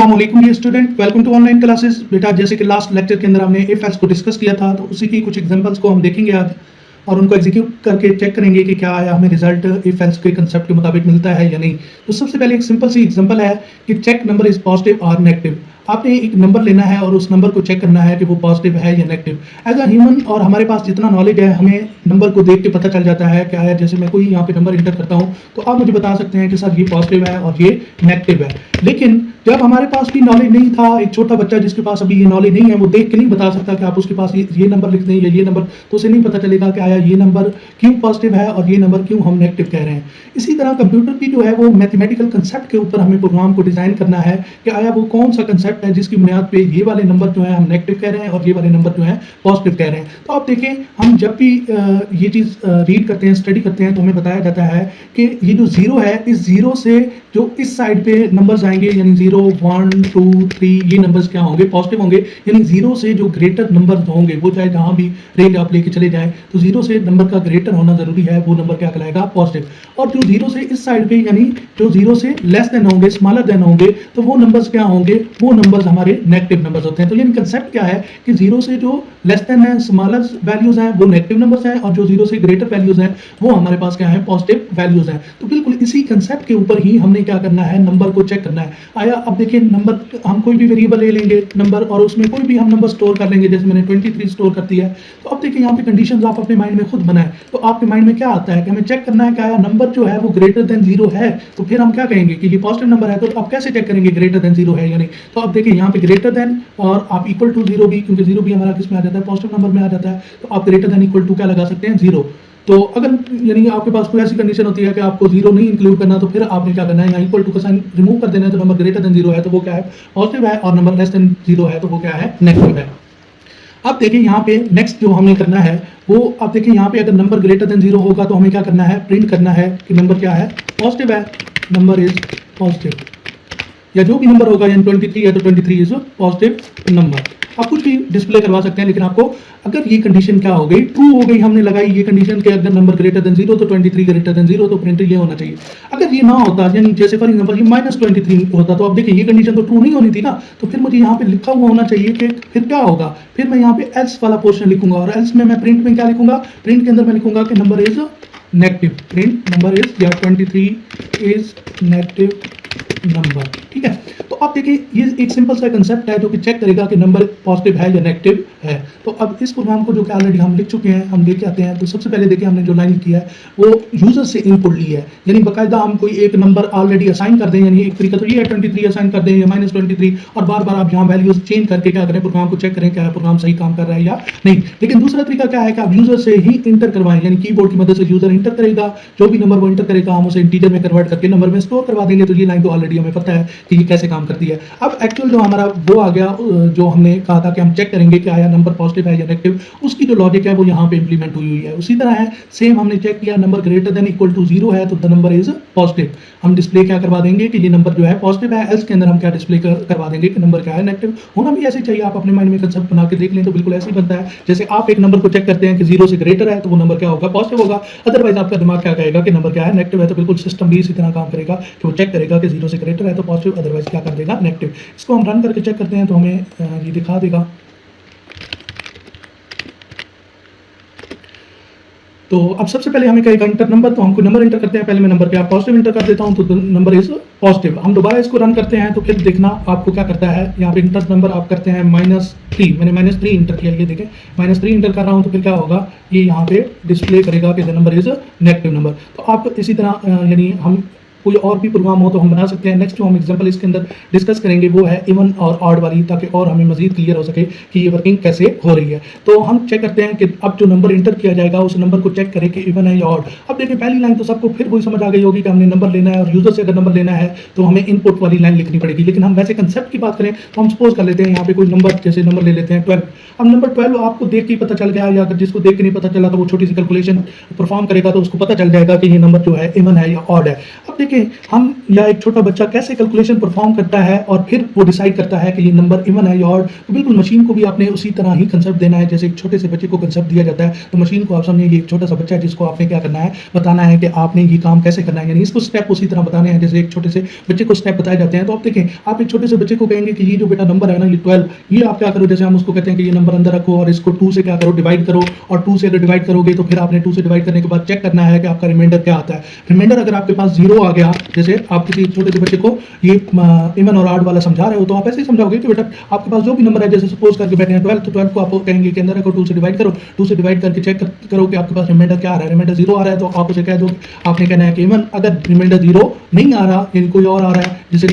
अस्सलामुअलैकुम dear student, welcome to online classes. बेटा, जैसे कि लास्ट लेक्चर के अंदर हमने इफ एल्स को डिस्कस किया था, तो उसी की कुछ एग्जांपल्स को हम देखेंगे आज और उनको एग्जीक्यूट करके चेक करेंगे कि क्या आया हमें रिजल्ट इफ एल्स के कंसेप्ट के मुताबिक मिलता है या नहीं। तो सबसे पहले एक सिंपल सी एग्जांपल है कि चेक नंबर इज पॉजिटिव और नेगेटिव। आपने एक नंबर लेना है और उस नंबर को चेक करना है कि वो पॉजिटिव है या नेगेटिव। एज अ ह्यूमन और हमारे पास जितना नॉलेज है, हमें नंबर को देख के पता चल जाता है क्या है। जैसे मैं कोई यहाँ पे नंबर इंटर करता हूँ तो आप मुझे बता सकते हैं कि सर ये पॉजिटिव है और ये नेगेटिव है। लेकिन जब हमारे पास भी नॉलेज नहीं था, एक छोटा बच्चा जिसके पास अभी ये नॉलेज नहीं है, वो देख के नहीं बता सकता कि आप उसके पास ये नंबर लिख दें या ये नंबर, तो उसे नहीं पता चलेगा कि आया ये नंबर क्यों पॉजिटिव है और ये नंबर क्यों हम नेगेटिव कह रहे हैं। इसी तरह कंप्यूटर की जो है वो मैथमेटिकल कंसेप्ट के ऊपर हमें प्रोग्राम को डिजाइन करना है कि आया वो कौन सा कंसेप्ट है जिसकी बुनियाद पे ये वाले नंबर जो है हम नेगेटिव कह रहे हैं और ये वाले नंबर जो है पॉजिटिव कह रहे हैं। तो आप देखें, हम जब भी ये चीज़ रीड करते हैं, स्टडी करते हैं, तो हमें बताया जाता है कि ये जो जीरो है, इस जीरो से जो इस साइड पे नंबर्स आएंगे यानी 0, 1, 2, 3, ये नंबर्स क्या होंगे? पॉजिटिव होंगे। यानी जीरो से जो ग्रेटर नंबर्स होंगे, वो चाहे जहां भी रेंज आप लेके चले जाएं, तो जीरो से नंबर का ग्रेटर होना जरूरी है, वो नंबर क्या कहलाएगा? पॉजिटिव। और जो जीरो से इस साइड पे यानी जो जीरो से लेस देन होंगे, स्मॉलर देन होंगे, तो वो नंबर्स क्या होंगे? वो नंबर्स हमारे नेगेटिव नंबर्स होते हैं। तो यानी कंसेप्ट क्या है कि जीरो से जो लेस देन है, स्मॉलर वैल्यूज हैं, वो नेगेटिव नंबर्स हैं, और जो जीरो से ग्रेटर वैल्यूज हैं वो हमारे पास क्या है? पॉजिटिव वैल्यूज हैं। तो बिल्कुल इसी कंसेप्ट के ऊपर ही हमने क्या करना है? नंबर को चेक करना है। आया अब देखिए, नंबर हम कोई भी वेरिएबल ले लेंगे नंबर, और उसमें कोई भी हम नंबर स्टोर कर लेंगे। जैसे मैंने 23 स्टोर कर दिया है, तो अब देखिए यहाँ पे कंडीशंस आप अपने माइंड में खुद बनाएं। तो आपके माइंड में क्या आता है कि हमें चेक करना है कि आया नंबर जो है वो ग्रेटर देन जीरो है, तो फिर हम क्या कहेंगे कि ये पॉजिटिव नंबर है। तो आप कैसे चेक करेंगे ग्रेटर देन जीरो है या नहीं? तो अब देखिए यहाँ पे ग्रेटर देन और आप इक्वल टू जीरो भी, क्योंकि जीरो भी हमारा किस में आ जाता है? पॉजिटिव नंबर में आ जाता है। तो आप ग्रेटर देन इक्वल टू क्या लगा सकते हैं? जीरो। तो अगर यानी आपके पास कोई ऐसी कंडीशन होती है कि आपको जीरो नहीं इंक्लूड करना, तो फिर आपने क्या करना है? यहाँ इक्वल टू का साइन रिमूव कर देना है। तो नंबर ग्रेटर देन जीरो है तो वो क्या है? पॉजिटिव है, और नंबर लेस देन जीरो है तो वो क्या है? नेगेटिव है। अब देखिए यहाँ पे नेक्स्ट जो हमें करना है वो, अब देखिए यहाँ पे अगर नंबर ग्रेटर देन जीरो होगा तो हमें क्या करना है? प्रिंट करना है कि नंबर क्या है? पॉजिटिव है, नंबर इज पॉजिटिव। या जो भी नंबर होगा, यानी 23 है तो 23 इज पॉजिटिव नंबर। आप कुछ भी डिस्प्ले करवा सकते हैं, लेकिन आपको अगर ये कंडीशन क्या हो गई? ट्रू हो गई, हमने लगाई ये कंडीशन कि अगर नंबर ग्रेटर देन जीरो तो 23 ग्रेटर देन जीरो, तो प्रिंट ये होना चाहिए। अगर ये ना होता, यानी जैसे फॉर एग्जांपल ये -23 होता, तो अब देखिए ये कंडीशन तो ट्रू नहीं होनी थी ना। तो फिर मुझे यहाँ पे लिखा हुआ होना चाहिए कि फिर क्या होगा? फिर मैं यहाँ पे एल्स वाला पोर्शन लिखूंगा, और एल्स में मैं प्रिंट में क्या लिखूंगा? प्रिंट के अंदर मैं लिखूंगा कि number is negative. Print number is, या 23 इज नेगेटिव नंबर। ठीक है। तो अब देखिए ये एक सिंपल सा कंसेप्ट है जो कि चेक करेगा कि नंबर पॉजिटिव है या नेगेटिव है। तो अब इस प्रोग्राम को जो कि ऑलरेडी हम लिख चुके हैं, हम लेके आते हैं। तो सबसे पहले देखिए हमने जो लाइन किया है वो यूजर से इनपुट ली है, यानी बाकायदा हम कोई एक नंबर ऑलरेडी असाइन कर दें, यानी एक तरीका तो ये है 23 असाइन कर दें या -23, और बार बार आप यहाँ वैल्यूज चेंज करके क्या करें? प्रोग्राम को चेक करें क्या प्रोग्राम सही काम कर रहा है या नहीं। लेकिन दूसरा तरीका क्या है कि आप यूजर से ही इंटर करवाएं, यानी कीबोर्ड की मदद से यूजर इंटर करेगा, जो भी नंबर वो इंटर करेगा हम उसे इंटीजर में कन्वर्ट करके नंबर में स्टोर करवा देंगे। तो ये लाइन तो ऑलरेडी हमें पता है कि ये कैसे काम करती है। अब एक्चुअल जो हमारा वो आ गया, जो हमने कहा था कि हम चेक करेंगे कि आया नंबर पॉजिटिव है या नेगेटिव, उसकी जो लॉजिक है वो यहाँ पे इंप्लीमेंट हुई है। उसी तरह है सेम, हमने चेक किया number greater than equal to zero है तो द नंबर इज पॉजिटिव। हम डिस्प्ले क्या करवा देंगे कि ये नंबर जो है पॉजिटिव है। एल्स के अंदर हम क्या डिस्प्ले करवा देंगे कि नंबर क्या है? नेगेटिव। होना भी ऐसे चाहिए, आप अपने माइंड में कंसेप्ट बना के देख लें तो बिल्कुल ऐसे ही बनता है। जैसे आप एक नंबर को चेक करते हैं कि जीरो से ग्रेटर है तो वो नंबर क्या होगा? पॉजिटिव होगा। अदरवाइज आपका दिमाग क्या कहेगा कि नंबर क्या है? नेगेटिव है। तो बिल्कुल सिस्टम भी इसी तरह काम करेगा कि वो चेक करेगा कि जीरो से ग्रेटर है तो पॉजिटिव, अदरवाइज क्या कर देगा? नेगेटिव। इसको हम रन करके चेक करते हैं तो हमें ये दिखा देगा। तो अब सबसे पहले हमें कहेगा इंटर नंबर, तो हमको नंबर इंटर करते हैं। पहले मैं नंबर क्या पॉजिटिव इंटर कर देता हूं, तो नंबर इज पॉजिटिव। हम दोबारा इसको रन करते हैं तो फिर देखना आपको क्या करता है। यहाँ पे इंटर नंबर आप करते हैं -3, मैंने -3 इंटर किया, ये देखें -3 इंटर कर रहा हूँ। तो फिर क्या होगा? ये यहाँ पे डिस्प्ले करेगा कि the number is negative number. तो आप इसी तरह यानी हम कोई और भी प्रोग्राम हो तो हम बना सकते हैं। नेक्स्ट जो हम एग्जांपल इसके अंदर डिस्कस करेंगे वो है इवन और ऑड वाली, ताकि और हमें मजीद क्लियर हो सके कि ये वर्किंग कैसे हो रही है। तो हम चेक करते हैं कि अब जो नंबर इंटर किया जाएगा उस नंबर को चेक करें कि इवन है या ऑड। अब देखिए पहली लाइन तो सबको फिर वही समझ आ गई होगी कि हमने नंबर लेना है, और यूजर से अगर नंबर लेना है तो हमें इनपुट वाली लाइन लिखनी पड़ेगी। लेकिन हम वैसे कंसेप्ट की बात करें तो हम सपोज कर लेते हैं यहाँ पे कोई नंबर, जैसे नंबर ले लेते हैं 12। अब नंबर 12 आपको देख के पता चल गया, या अगर जिसको देख के नहीं पता चला तो वो छोटी सी कैलकुलेशन परफॉर्म करेगा तो उसको पता चल जाएगा कि ये नंबर जो है इवन है या ऑड है। अब देखिए देखिए हम या एक छोटा बच्चा कैसे कैलकुलेशन परफॉर्म करता है और फिर वो डिसाइड करता है कि ये नंबर इवन है या ऑड। तो बिल्कुल मशीन को भी आपने उसी तरह ही कंसेप्ट देना है जैसे एक छोटे से बच्चे को कंसेप्ट दिया जाता है। तो मशीन को आप समझिए ये एक छोटा सा बच्चा है जिसको आपने क्या करना है, बताना है कि आपने ये काम कैसे करना है, यानी इसको स्टेप उसी तरह बताने हैं जैसे एक छोटे से बच्चे को स्टेप बताए जाते हैं। तो आप देखें आप एक छोटे से बच्चे को कहेंगे कि ये जो बेटा नंबर है ना, ये 12, ये आप क्या करो, जैसे हम उसको कहते हैं कि ये नंबर अंदर रखो और इसको 2 से क्या करो, डिवाइड करो। और 2 से अगर डिवाइड करोगे तो फिर आपने 2 से डिवाइड करने के बाद चेक करना है कि आपका रिमाइंडर क्या आता है। रिमाइंडर अगर आपके पास 0 आ गया, जैसे आप किसी छोटे से बच्चे को ये इवन और ऑड वाला समझा रहे हो, तो आप ऐसे ही समझाओगे कि बेटा आपके पास जो भी नंबर है, जैसे सपोज करके बैठे हैं 12, तो 12 को आप कहेंगे कि अंदर रखो, 2 से डिवाइड करो। 2 से डिवाइड करके चेक करो कि आपके पास रिमाइंडर क्या आ रहा है। रिमाइंडर 0 आ रहा है तो आप उसे कह दो, आपने कहना है कि इवन अगर रिमाइंडर 0 नहीं आ रहा, यानी कोई और आ रहा है, जैसे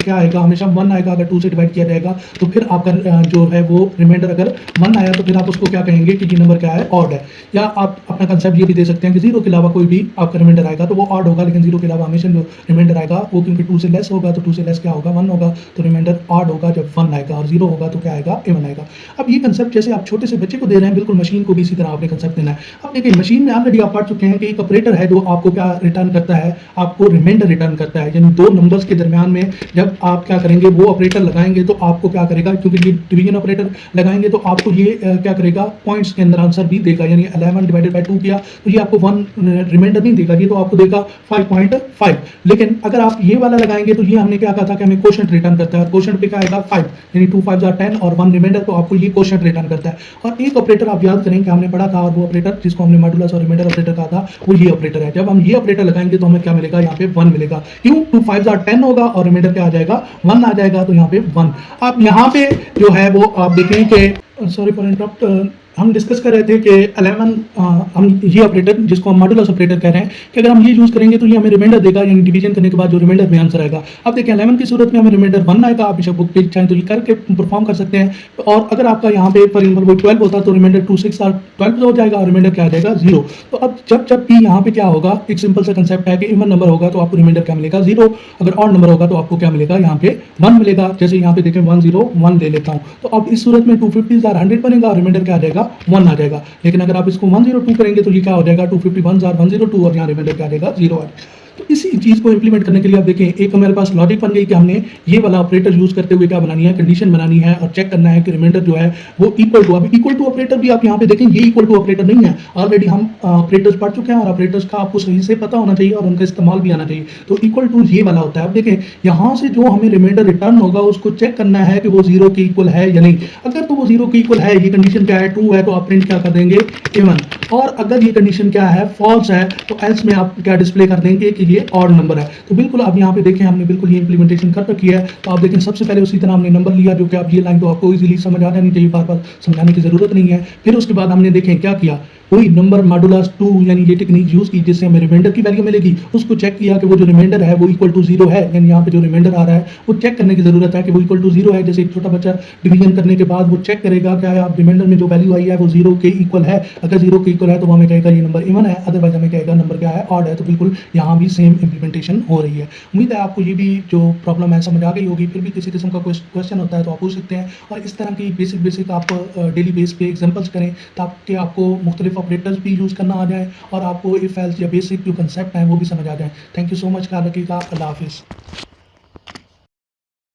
क्या आएगा, हमेशा 1 आएगा अगर 2 से डिवाइड किया जाएगा। तो फिर आपका जो है वो रिमाइंडर अगर 1 आया तो फिर आप उसको क्या कहेंगे कि ये नंबर क्या है, ऑड है। या आप अपना कंसेप्ट ये भी दे सकते हैं कि 0 के अलावा कोई भी आपका रिमाइंडर आएगा तो वो ऑड होगा, लेकिन 0 के अलावा हमेशा जो रिमाइंडर आएगा वो क्योंकि 2 से लेस होगा, तो 2 से लेस क्या होगा, 1 होगा। तो रिमाइंडर ऑड होगा जब 1 आएगा, और 0 होगा तो क्या आएगा, इवन आएगा। अब ये कंसेप्ट जैसे आप छोटे से बच्चे को दे रहे हैं, बिल्कुल मशीन को भी इसी तरह आपने कंसेप्ट देना है। अब देखिए मशीन में ऑलरेडी आप पढ़ चुके हैं कि एक ऑपरेटर है जो आपको क्या रिटर्न करता है, आपको रिमाइंडर रिटर्न करता है। यानी दो नंबर्स के दरमियान में जब आप क्या करेंगे, वो ऑपरेटर लगाएंगे तो आपको क्या करेगा, क्योंकि ये डिवीजन ऑपरेटर लगाएंगे तो आपको ये क्या करेगा, पॉइंट्स के अंदर आंसर भी देगा। यानी 11 डिवाइडेड बाय 2 किया तो ये आपको 1 रिमाइंडर नहीं देगा, ये तो आपको देगा 5.5। लेकिन अगर आप ये वाला लगाएंगे तो ये हमने क्या कहा था कि हमें क्वोशंट रिटर्न करता है। क्वोशंट पे क्या आएगा, 5, यानी 2 5 10 और 1 रिमाइंडर, तो आपको ये क्वोशंट रिटर्न करता है। और एक ऑपरेटर आप याद करें कि हमने पढ़ा था, और वो ऑपरेटर जिसको हमने मॉडुलस और रिमाइंडर ऑपरेटर कहा था, वो ये ऑपरेटर है। जब हम ये ऑपरेटर लगाएंगे तो हमें क्या मिलेगा, यहाँ पे 1 मिलेगा। क्यों, 2 5 10 होगा और रिमाइंडर क्या आ जाएगा, 1 आ जाएगा, तो यहाँ पे 1। अब यहाँ पे जो है वो आप देखें कि सॉरी फॉर इंटरप्ट, हम डिस्कस कर रहे थे कि 11 हम ये ऑपरेटर जिसको हम मॉडुलस ऑपरेटर कह रहे हैं कि अगर हम ये यूज़ करेंगे तो ये हमें रिमाइंडर देगा, यानी डिवीजन करने के बाद जो रिमाइंडर में आंसर आएगा। अब देखिए 11 की सूरत में हमें रिमाइंडर 1 आएगा। आप इसे बुक पे चाहें तो ये करके परफॉर्म कर सकते हैं। और अगर आपका यहाँ पे फॉर एग्जाम्पल वो 12 होता तो रिमाइंडर 2 6 12 हो जाएगा और रिमाइंडर क्या आ जाएगा, 0। तो अब जब भी यहाँ पे क्या होगा, एक सिंपल सा कंसेप्ट है कि इवन नंबर होगा तो आपको रिमाइंडर क्या मिलेगा, 0। अगर ऑड नंबर होगा तो आपको क्या मिलेगा, यहाँ पे 1 मिलेगा। जैसे यहाँ पे देखें 1 0 1 ले लेता हूँ, तो अब इस सूरत में 250 100 बनेगा और रिमाइंडर क्या आ जाएगा, 1 आ जाएगा। लेकिन अगर आप इसको 102 करेंगे तो ये क्या हो जाएगा, 251 102 और यहाँ रिमाइंडर क्या आ जाएगा, 0 आ जाएगा। तो इसी चीज़ को इंप्लीमेंट करने के लिए आप देखें, एक हमारे पास लॉजिक बन गई कि हमने ये वाला ऑपरेटर यूज करते हुए क्या बनानी है, कंडीशन बनानी है और चेक करना है कि रिमाइंडर जो है वो इक्वल टू। अब इक्वल टू ऑपरेटर भी आप यहाँ पे देखें, ये इक्वल टू ऑपरेटर नहीं है। ऑलरेडी हम ऑपरेटर्स पढ़ चुके हैं और ऑपरेटर्स का आपको सही से पता होना चाहिए और उनका इस्तेमाल भी आना चाहिए। तो इक्वल टू ये वाला होता है। अब देखें यहाँ से जो हमें रिमाइंडर रिटर्न होगा उसको चेक करना है कि वो 0 के इक्वल है या नहीं। अगर तो वो 0 के इक्वल है, ये कंडीशन क्या है, ट्रू है, तो आप प्रिंट क्या कर देंगे, इवन। और अगर ये कंडीशन क्या है, फॉल्स है, तो एल्स में आप क्या डिस्प्ले कर देंगे कि ये ऑड नंबर है। तो बिल्कुल अब यहाँ पे देखें हमने बिल्कुल ये इंप्लीमेंटेशन कर रखी है। तो आप देखें सबसे पहले उसी तरह हमने नंबर लिया, जो कि आप ये लाइन तो आपको इजीली समझ आ जानी चाहिए, बार बार समझाने की जरूरत नहीं है। फिर उसके बाद हमने देखें क्या किया, कोई नंबर मॉडुलस 2 यानी ये टेक्निक यूज की जिससे हमें रिमाइंडर की वैल्यू मिलेगी। उसको चेक किया कि वो जो रिमाइंडर है वो इक्वल टू 0 है, यानी यहाँ पे जो रिमाइंडर आ रहा है वो चेक करने की जरूरत है कि वो इक्वल टू 0 है। जैसे एक छोटा बच्चा डिवीजन करने के बाद वो चेक करेगा क्या आप रिमाइंडर में जो वैल्यू आई है वो 0 के इक्वल है। अगर 0 के इक्वल है तो वो हमें कहेगा ये नंबर इवन है, अदरवाइज हमें कहेगा नंबर क्या है, ऑड है। तो बिल्कुल यहाँ भी सेम इंप्लीमेंटेशन हो रही है। उम्मीद है आपको ये भी जो प्रॉब्लम है समझ आ गई होगी। फिर भी किसी किस्म का क्वेश्चन होता है तो आप पूछ सकते हैं। और इस तरह की बेसिक आप डेली बेस पे एग्जाम्पल्स करें ताकि आपको मुख्तलिफ ऑपरेटर्स भी यूज़ करना आ जाए और आपको इफ एल्स या बेसिक जो कंसेप्ट हैं वो भी समझ आ जाए। थैंक यू सो मच, ख्याल रखिएगा, अल्लाह हाफिज़।